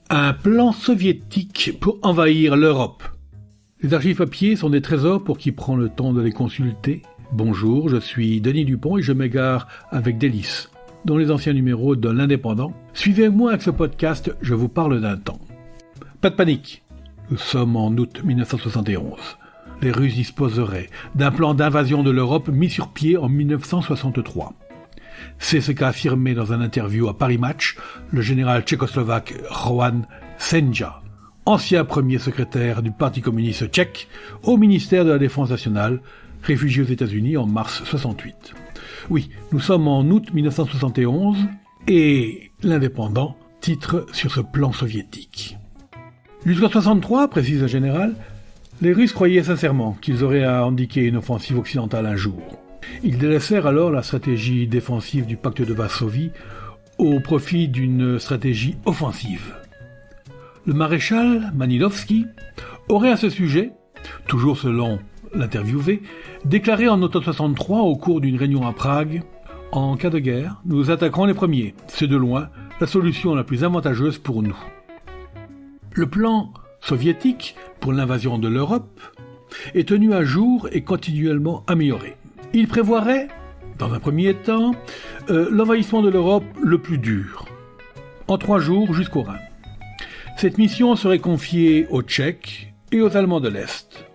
Un plan soviétique pour envahir l'Europe. Les archives papier sont des trésors pour qui prend le temps de les consulter. Bonjour, je suis Denis Dupont et je m'égare avec délice dans les anciens numéros de l'Indépendant. Suivez-moi avec ce podcast, je vous parle d'un temps. Pas de panique, nous sommes en août 1971. Les Russes disposeraient d'un plan d'invasion de l'Europe mis sur pied en 1963. C'est ce qu'a affirmé dans un interview à Paris Match le général tchécoslovaque Roman Senja, ancien premier secrétaire du Parti communiste tchèque au ministère de la Défense nationale, réfugié aux États-Unis en mars 68. Oui, nous sommes en août 1971 et l'Indépendant titre sur ce plan soviétique. Jusqu'en 63, précise le général, les Russes croyaient sincèrement qu'ils auraient à endiguer une offensive occidentale un jour. Ils délaissèrent alors la stratégie défensive du pacte de Varsovie au profit d'une stratégie offensive. Le maréchal Manilovski aurait à ce sujet, toujours selon l'interviewé, déclaré en automne 63 au cours d'une réunion à Prague « En cas de guerre, nous attaquerons les premiers. C'est de loin la solution la plus avantageuse pour nous. » Le plan soviétique pour l'invasion de l'Europe est tenu à jour et continuellement amélioré. Il prévoirait, dans un premier temps, l'envahissement de l'Europe le plus dur, en 3 jours jusqu'au Rhin. Cette mission serait confiée aux Tchèques et aux Allemands de l'Est.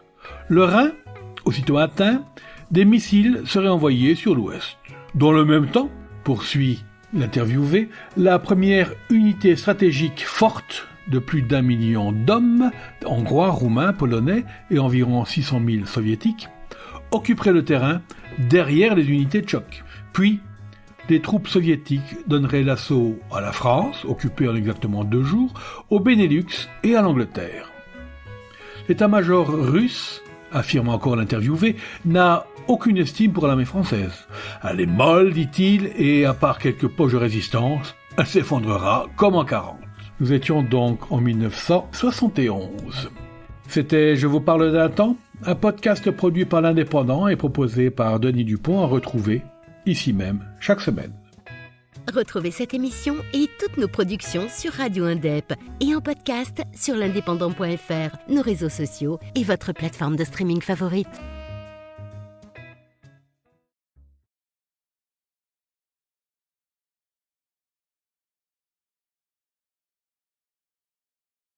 Le Rhin, aussitôt atteint, des missiles seraient envoyés sur l'Ouest. Dans le même temps, poursuit l'interviewé, la première unité stratégique forte de plus d'1 million d'hommes, hongrois, roumains, polonais et environ 600 000 soviétiques, occuperait le terrain derrière les unités tchèques. Puis, les troupes soviétiques donneraient l'assaut à la France, occupée en exactement 2 jours, au Benelux et à l'Angleterre. L'état-major russe, affirme encore l'interviewé, n'a aucune estime pour l'armée française. Elle est molle, dit-il, et à part quelques poches de résistance, elle s'effondrera comme en 40. Nous étions donc en 1971. C'était Je vous parle d'un temps, un podcast produit par l'Indépendant et proposé par Denis Dupont à retrouver ici même chaque semaine. Retrouvez cette émission et toutes nos productions sur Radio Indep et en podcast sur l'indépendant.fr, nos réseaux sociaux et votre plateforme de streaming favorite.